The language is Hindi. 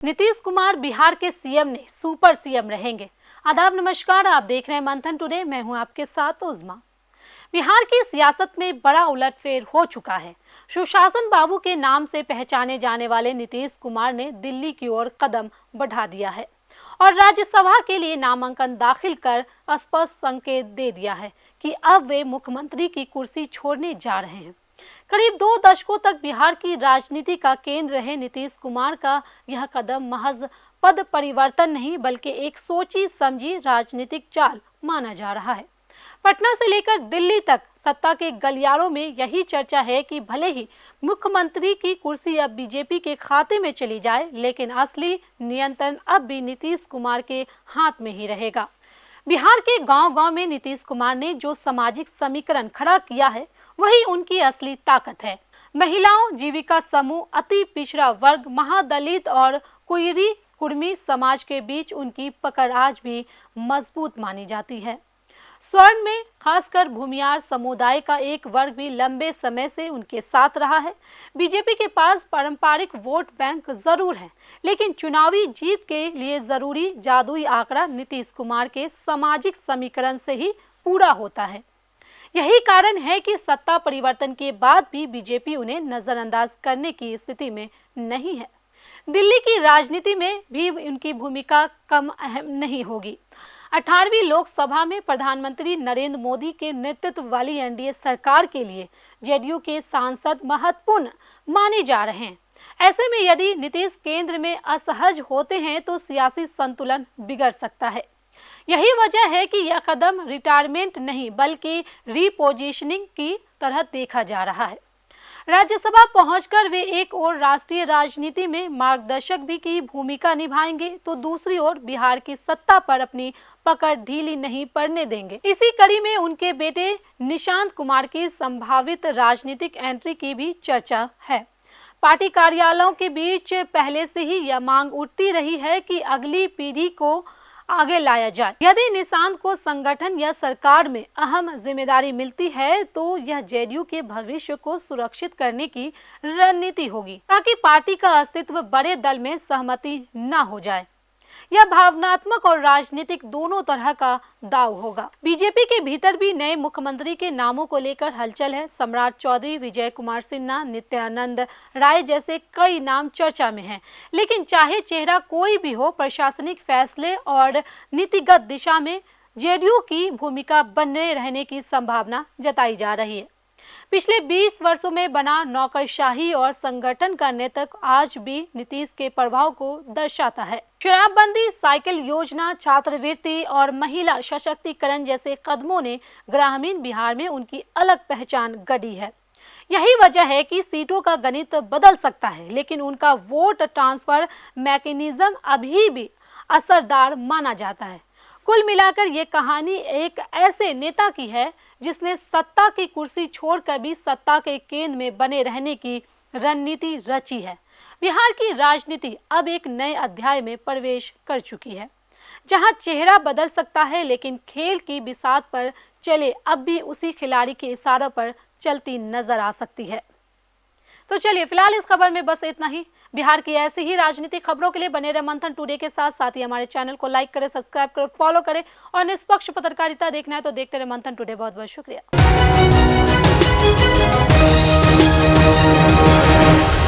नीतीश कुमार बिहार के सीएम ने सुपर सीएम रहेंगे। आदाब नमस्कार, आप देख रहे हैं मंथन टुडे। मैं हूं आपके साथ उज़मा। बिहार की सियासत में बड़ा उलटफेर हो चुका है। सुशासन बाबू के नाम से पहचाने जाने वाले नीतीश कुमार ने दिल्ली की ओर कदम बढ़ा दिया है और राज्यसभा के लिए नामांकन दाखिल कर स्पष्ट संकेत दे दिया है कि अब वे मुख्यमंत्री की कुर्सी छोड़ने जा रहे हैं। करीब 2 दशकों तक बिहार की राजनीति का केंद्र रहे नीतीश कुमार का यह कदम महज पद परिवर्तन नहीं बल्कि एक सोची समझी राजनीतिक चाल माना जा रहा है। पटना से लेकर दिल्ली तक सत्ता के गलियारों में यही चर्चा है कि भले ही मुख्यमंत्री की कुर्सी अब बीजेपी के खाते में चली जाए, लेकिन असली नियंत्रण अब भी नीतीश कुमार के हाथ में ही रहेगा। बिहार के गांव-गांव में नीतीश कुमार ने जो सामाजिक समीकरण खड़ा किया है, वही उनकी असली ताकत है। महिलाओं, जीविका समूह, अति पिछड़ा वर्ग, महादलित और कुर्मी समाज के बीच उनकी पकड़ आज भी मजबूत मानी जाती है। स्वर्ण में खासकर भूमियार समुदाय का एक वर्ग भी लंबे समय से उनके साथ रहा है। बीजेपी के पास पारंपरिक वोट बैंक जरूर है, लेकिन चुनावी जीत के लिए जरूरी जादुई आंकड़ा नीतीश कुमार के सामाजिक समीकरण से ही पूरा होता है। यही कारण है कि सत्ता परिवर्तन के बाद भी बीजेपी उन्हें नजरअंदाज करने की स्थिति में नहीं है। दिल्ली की राजनीति में भी उनकी भूमिका कम अहम नहीं होगी। 18वीं लोकसभा में प्रधानमंत्री नरेंद्र मोदी के नेतृत्व वाली एनडीए सरकार के लिए जेडीयू के सांसद महत्वपूर्ण माने जा रहे हैं। ऐसे में यदि नीतीश केंद्र में असहज होते हैं तो सियासी संतुलन बिगड़ सकता है। यही वजह है कि यह कदम रिटायरमेंट नहीं बल्कि रीपोजिशनिंग की तरह देखा जा रहा है। राज्यसभा पहुंचकर वे एक ओर राष्ट्रीय राजनीति में मार्गदर्शक भी की भूमिका निभाएंगे तो दूसरी ओर बिहार की सत्ता पर अपनी पकड़ ढीली नहीं पड़ने देंगे। इसी कड़ी में उनके बेटे निशांत कुमार की संभावित राजनीतिक एंट्री की भी चर्चा है। पार्टी कार्यालयों के बीच पहले से ही यह मांग उठती रही है कि अगली पीढ़ी को आगे लाया जाए। यदि निशांत को संगठन या सरकार में अहम जिम्मेदारी मिलती है तो यह जेडीयू के भविष्य को सुरक्षित करने की रणनीति होगी, ताकि पार्टी का अस्तित्व बड़े दल में सहमति न हो जाए। यह भावनात्मक और राजनीतिक दोनों तरह का दांव होगा। बीजेपी के भीतर भी नए मुख्यमंत्री के नामों को लेकर हलचल है। सम्राट चौधरी, विजय कुमार सिन्हा, नित्यानंद राय जैसे कई नाम चर्चा में हैं। लेकिन चाहे चेहरा कोई भी हो, प्रशासनिक फैसले और नीतिगत दिशा में जेडीयू की भूमिका बने रहने की संभावना जताई जा रही है। पिछले 20 वर्षों में बना नौकरशाही और संगठन का नेतृत्व आज भी नीतीश के प्रभाव को दर्शाता है। शराबबंदी, साइकिल योजना, छात्रवृत्ति और महिला सशक्तिकरण जैसे कदमों ने ग्रामीण बिहार में उनकी अलग पहचान गढ़ी है। यही वजह है कि सीटों का गणित बदल सकता है, लेकिन उनका वोट ट्रांसफर मैकेनिज्म अभी भी असरदार माना जाता है। कुल मिलाकर ये कहानी एक ऐसे नेता की है जिसने सत्ता की कुर्सी छोड़कर भी सत्ता के केंद्र में बने रहने की रणनीति रची है। बिहार की राजनीति अब एक नए अध्याय में प्रवेश कर चुकी है, जहां चेहरा बदल सकता है, लेकिन खेल की बिसात पर चले अब भी उसी खिलाड़ी के इशारे पर चलती नजर आ सकती है। तो चलिए, फिलहाल इस खबर में बस इतना ही। बिहार की ऐसी ही राजनीतिक खबरों के लिए बने रहे मंथन टुडे के साथ ही हमारे चैनल को लाइक करें, सब्सक्राइब करें, फॉलो करें और निष्पक्ष पत्रकारिता देखना है तो देखते रहे मंथन टुडे। बहुत बहुत शुक्रिया।